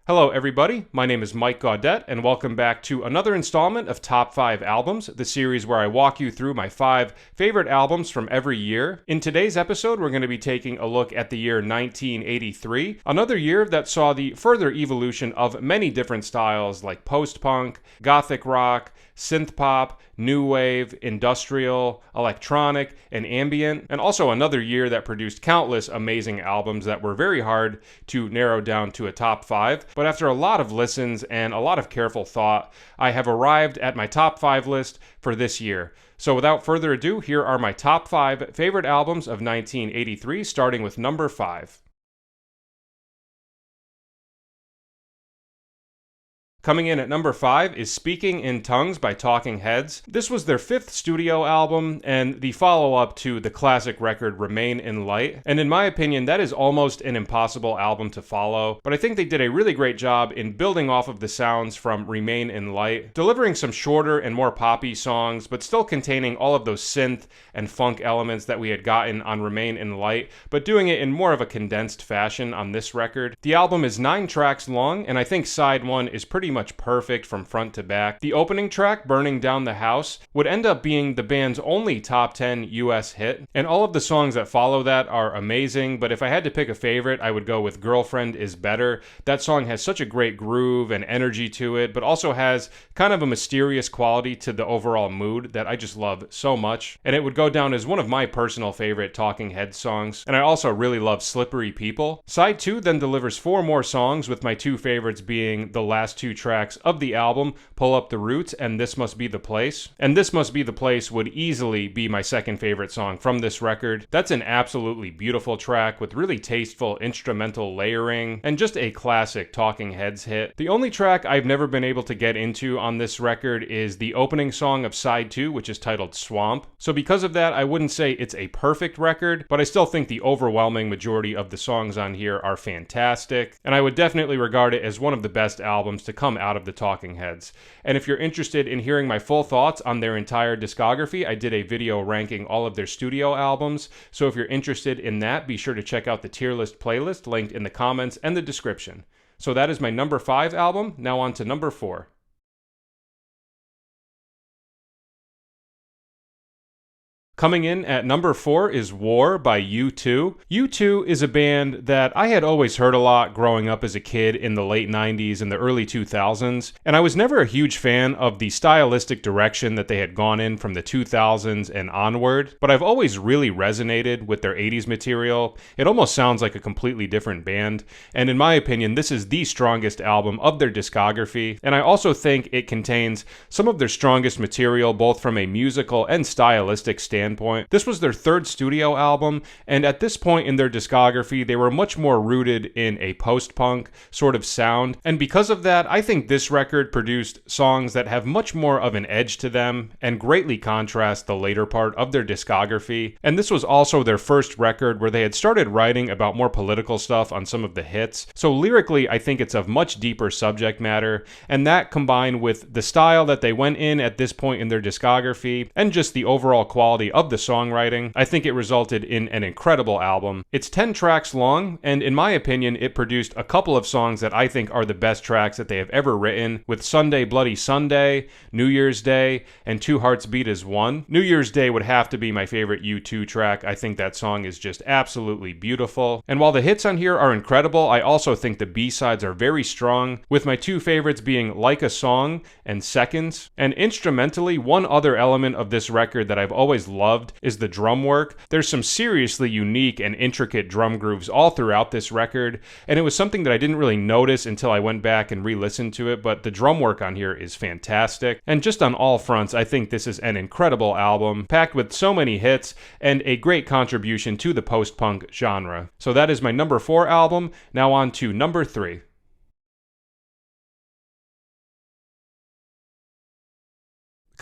Hello everybody, my name is Mike Gaudette and welcome back to another installment of Top 5 Albums, the series where I walk you through my 5 favorite albums from every year. In today's episode, we're going to be taking a look at the year 1983, another year that saw the further evolution of many different styles like post-punk, gothic rock, synth pop, new wave, industrial, electronic, and ambient, and also another year that produced countless amazing albums that were very hard to narrow down to a top 5. But after a lot of listens and a lot of careful thought, I have arrived at my top 5 list for this year. So without further ado, here are my top 5 favorite albums of 1983, starting with number 5. Coming in at number 5 is Speaking in Tongues by Talking Heads. This was their 5th studio album and the follow-up to the classic record Remain in Light. And in my opinion, that is almost an impossible album to follow. But I think they did a really great job in building off of the sounds from Remain in Light, delivering some shorter and more poppy songs, but still containing all of those synth and funk elements that we had gotten on Remain in Light, but doing it in more of a condensed fashion on this record. The album is 9 tracks long, and I think side 1 is pretty much perfect from front to back. The opening track, Burning Down the House, would end up being the band's only top 10 US hit, and all of the songs that follow that are amazing, but if I had to pick a favorite, I would go with Girlfriend is Better. That song has such a great groove and energy to it, but also has kind of a mysterious quality to the overall mood that I just love so much, and it would go down as one of my personal favorite Talking Heads songs, and I also really love Slippery People. Side 2 then delivers 4 more songs, with my 2 favorites being the last 2 tracks of the album, Pull Up the Roots and This Must Be the Place. And This Must Be the Place would easily be my second favorite song from this record. That's an absolutely beautiful track with really tasteful instrumental layering and just a classic Talking Heads hit. The only track I've never been able to get into on this record is the opening song of side 2, which is titled Swamp. So because of that, I wouldn't say it's a perfect record, but I still think the overwhelming majority of the songs on here are fantastic, and I would definitely regard it as one of the best albums to come out of the Talking Heads. And if you're interested in hearing my full thoughts on their entire discography, I did a video ranking all of their studio albums, so if you're interested in that, be sure to check out the tier list playlist linked in the comments and the description. So that is my number 5 album. Now on to number 4. Coming in at number 4 is War by U2. U2 is a band that I had always heard a lot growing up as a kid in the late 90s and the early 2000s, and I was never a huge fan of the stylistic direction that they had gone in from the 2000s and onward, but I've always really resonated with their 80s material. It almost sounds like a completely different band, and in my opinion, this is the strongest album of their discography, and I also think it contains some of their strongest material both from a musical and stylistic standpoint. This was their 3rd studio album, and at this point in their discography, they were much more rooted in a post-punk sort of sound, and because of that, I think this record produced songs that have much more of an edge to them and greatly contrast the later part of their discography. And this was also their first record where they had started writing about more political stuff on some of the hits, so lyrically, I think it's of much deeper subject matter, and that combined with the style that they went in at this point in their discography, and just the overall quality of the songwriting, I think it resulted in an incredible album. It's 10 tracks long, and in my opinion, it produced a couple of songs that I think are the best tracks that they have ever written, with Sunday Bloody Sunday, New Year's Day, and Two Hearts Beat as One. New Year's Day would have to be my favorite U2 track. I think that song is just absolutely beautiful. And while the hits on here are incredible, I also think the B-sides are very strong, with my 2 favorites being Like a Song and Seconds. And instrumentally, one other element of this record that I've always loved is the drum work. There's some seriously unique and intricate drum grooves all throughout this record, and it was something that I didn't really notice until I went back and re-listened to it, but the drum work on here is fantastic. And just on all fronts, I think this is an incredible album, packed with so many hits and a great contribution to the post-punk genre. So that is my number 4 album. Now on to number 3.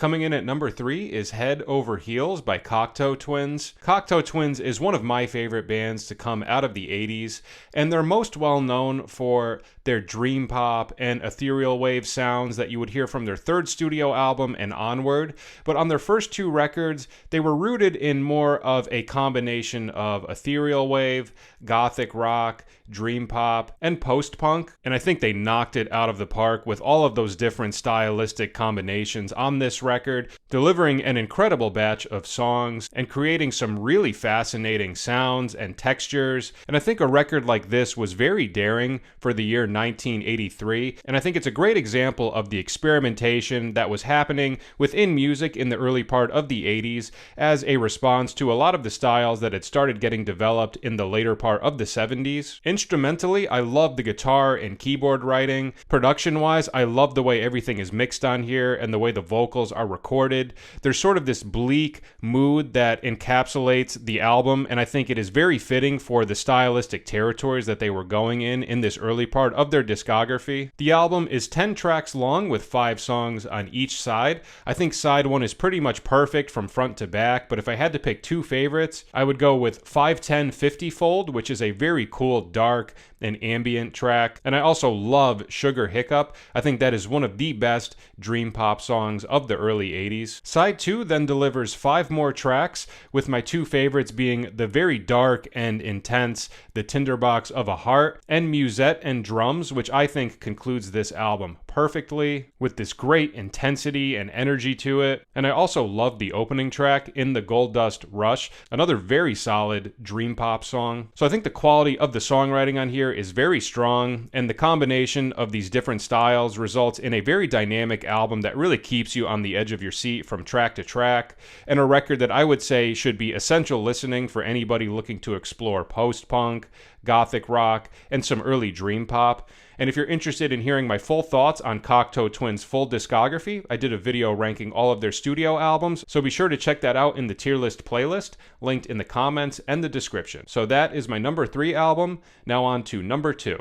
Coming in at number 3 is Head Over Heels by Cocteau Twins. Cocteau Twins is one of my favorite bands to come out of the 80s, and they're most well known for their dream pop and ethereal wave sounds that you would hear from their third studio album and onward. But on their first 2 records, they were rooted in more of a combination of ethereal wave, gothic rock, dream pop, and post-punk, and I think they knocked it out of the park with all of those different stylistic combinations on this record, delivering an incredible batch of songs and creating some really fascinating sounds and textures. And I think a record like this was very daring for the year 1983, and I think it's a great example of the experimentation that was happening within music in the early part of the 80s as a response to a lot of the styles that had started getting developed in the later part of the 70s. Instrumentally, I love the guitar and keyboard writing. Production-wise, I love the way everything is mixed on here and the way the vocals are recorded. There's sort of this bleak mood that encapsulates the album, and I think it is very fitting for the stylistic territories that they were going in this early part of their discography. The album is 10 tracks long with 5 songs on each side. I think side 1 is pretty much perfect from front to back, but if I had to pick 2 favorites, I would go with 51050 Fold, which is a very cool, dark, and ambient track. And I also love Sugar Hiccup. I think that is one of the best dream pop songs of the early 80s. Side 2 then delivers 5 more tracks, with my 2 favorites being the very dark and intense The Tinderbox of a Heart and Musette and Drums, which I think concludes this album perfectly with this great intensity and energy to it. And I also love the opening track, In the Gold Dust Rush, another very solid dream pop song. So I think the quality of the songwriting on here is very strong, and the combination of these different styles results in a very dynamic album that really keeps you on the edge of your seat from track to track, and a record that I would say should be essential listening for anybody looking to explore post-punk, gothic rock, and some early dream pop. And if you're interested in hearing my full thoughts on Cocteau Twins' full discography, I did a video ranking all of their studio albums, so be sure to check that out in the tier list playlist, linked in the comments and the description. So that is my number 3 album. Now on to number 2.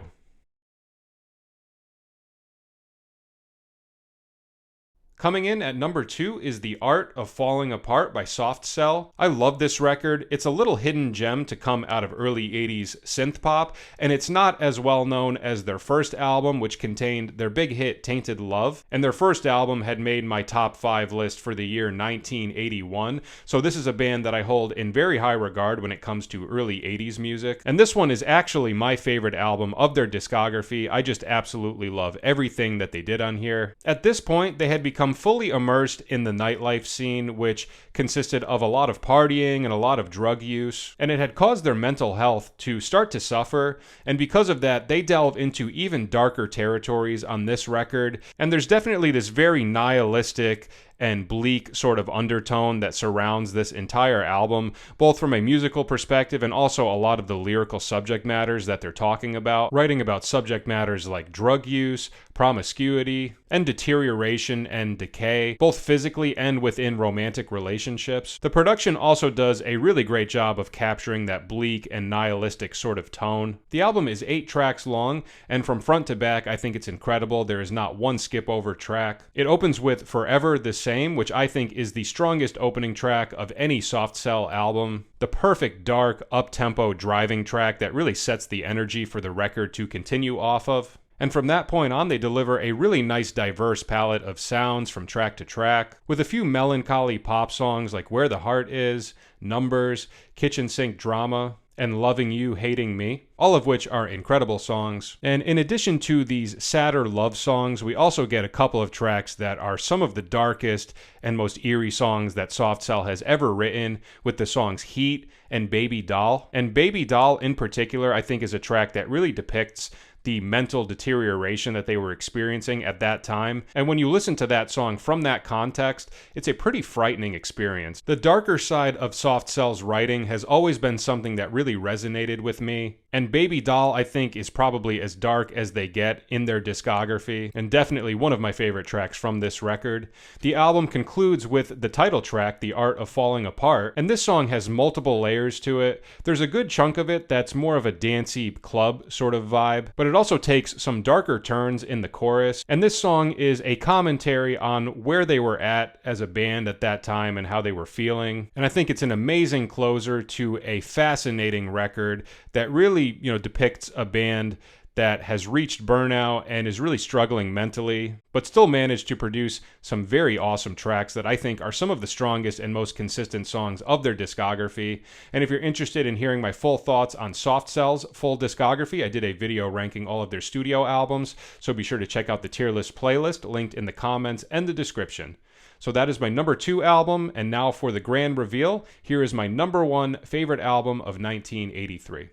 Coming in at number 2 is The Art of Falling Apart by Soft Cell. I love this record. It's a little hidden gem to come out of early 80s synth pop, and it's not as well known as their first album, which contained their big hit Tainted Love, and their first album had made my top 5 list for the year 1981, so this is a band that I hold in very high regard when it comes to early 80s music, and this one is actually my favorite album of their discography. I just absolutely love everything that they did on here. At this point, they had become fully immersed in the nightlife scene, which consisted of a lot of partying and a lot of drug use, and it had caused their mental health to start to suffer, and because of that, they delve into even darker territories on this record, and there's definitely this very nihilistic and bleak sort of undertone that surrounds this entire album, both from a musical perspective and also a lot of the lyrical subject matters that they're talking about, writing about subject matters like drug use, promiscuity, and deterioration and decay, both physically and within romantic relationships. The production also does a really great job of capturing that bleak and nihilistic sort of tone. The album is 8 tracks long, and from front to back, I think it's incredible. There is not one skip over track. It opens with Forever the Same, which I think is the strongest opening track of any Soft Cell album. The perfect dark, up-tempo driving track that really sets the energy for the record to continue off of. And from that point on, they deliver a really nice diverse palette of sounds from track to track, with a few melancholy pop songs like Where the Heart Is, Numbers, Kitchen Sink Drama, and Loving You, Hating Me, all of which are incredible songs. And in addition to these sadder love songs, we also get a couple of tracks that are some of the darkest and most eerie songs that Soft Cell has ever written, with the songs Heat and Baby Doll. And Baby Doll in particular, I think, is a track that really depicts the mental deterioration that they were experiencing at that time. And when you listen to that song from that context, it's a pretty frightening experience. The darker side of Soft Cell's writing has always been something that really resonated with me. And Baby Doll, I think, is probably as dark as they get in their discography, and definitely one of my favorite tracks from this record. The album concludes with the title track, The Art of Falling Apart, and this song has multiple layers to it. There's a good chunk of it that's more of a dancey club sort of vibe, but it it also takes some darker turns in the chorus, and this song is a commentary on where they were at as a band at that time and how they were feeling. And I think it's an amazing closer to a fascinating record that really, depicts a band that has reached burnout and is really struggling mentally, but still managed to produce some very awesome tracks that I think are some of the strongest and most consistent songs of their discography. And if you're interested in hearing my full thoughts on Soft Cell's full discography, I did a video ranking all of their studio albums, so be sure to check out the tier list playlist linked in the comments and the description. So that is my number 2 album, and now for the grand reveal, here is my number 1 favorite album of 1983.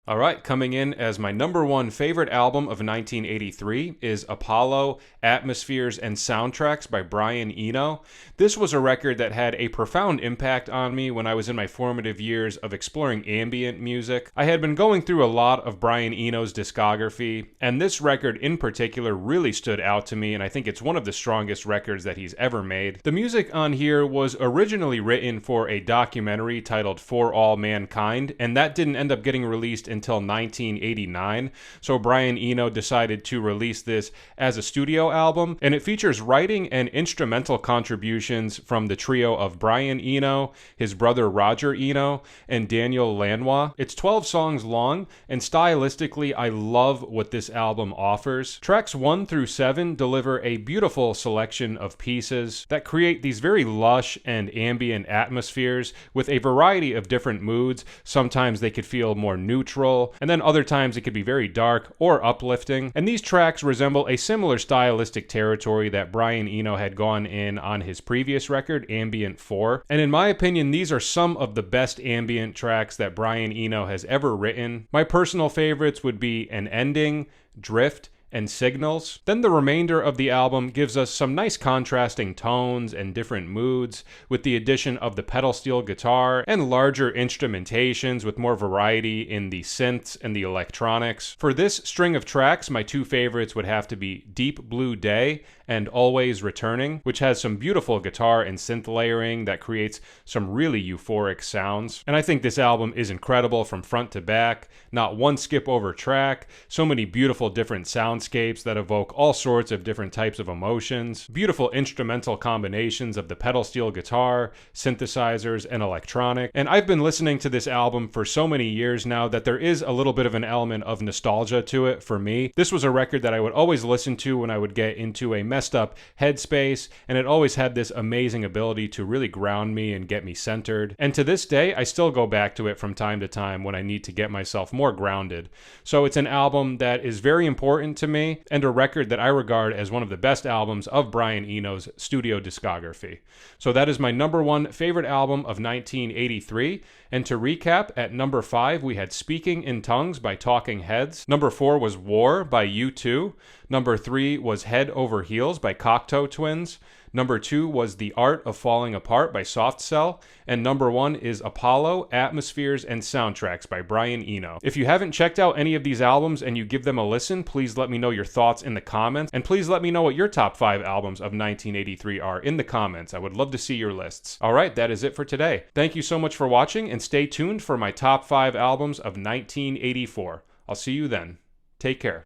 All right, coming in as my number 1 favorite album of 1983 is Apollo, Atmospheres, and Soundtracks by Brian Eno. This was a record that had a profound impact on me when I was in my formative years of exploring ambient music. I had been going through a lot of Brian Eno's discography, and this record in particular really stood out to me, and I think it's one of the strongest records that he's ever made. The music on here was originally written for a documentary titled For All Mankind, and that didn't end up getting released until 1989, so Brian Eno decided to release this as a studio album, and it features writing and instrumental contributions from the trio of Brian Eno, his brother Roger Eno, and Daniel Lanois. It's 12 songs long, and stylistically I love what this album offers. Tracks 1 through 7 deliver a beautiful selection of pieces that create these very lush and ambient atmospheres with a variety of different moods. Sometimes they could feel more neutral, and then other times it could be very dark or uplifting. And these tracks resemble a similar stylistic territory that Brian Eno had gone in on his previous record, Ambient 4. And in my opinion, these are some of the best ambient tracks that Brian Eno has ever written. My personal favorites would be An Ending, Drift, and Signals. Then the remainder of the album gives us some nice contrasting tones and different moods, with the addition of the pedal steel guitar and larger instrumentations with more variety in the synths and the electronics. For this string of tracks, my 2 favorites would have to be Deep Blue Day and Always Returning, which has some beautiful guitar and synth layering that creates some really euphoric sounds. And I think this album is incredible from front to back, not one skip over track, so many beautiful different soundscapes that evoke all sorts of different types of emotions, beautiful instrumental combinations of the pedal steel guitar, synthesizers, and electronic. And I've been listening to this album for so many years now that there is a little bit of an element of nostalgia to it for me. This was a record that I would always listen to when I would get into a messed up headspace, and it always had this amazing ability to really ground me and get me centered. And to this day, I still go back to it from time to time when I need to get myself more grounded. So it's an album that is very important to me, and a record that I regard as one of the best albums of Brian Eno's studio discography. So that is my number 1 favorite album of 1983. And to recap, at number 5 we had Speaking in Tongues by Talking Heads. Number 4 was War by U2. Number 3 was Head Over Heels by Cocteau Twins. Number 2 was The Art of Falling Apart by Soft Cell. And number 1 is Apollo, Atmospheres, and Soundtracks by Brian Eno. If you haven't checked out any of these albums and you give them a listen, please let me know your thoughts in the comments. And please let me know what your top 5 albums of 1983 are in the comments. I would love to see your lists. Alright, that is it for today. Thank you so much for watching, and stay tuned for my top 5 albums of 1984. I'll see you then. Take care.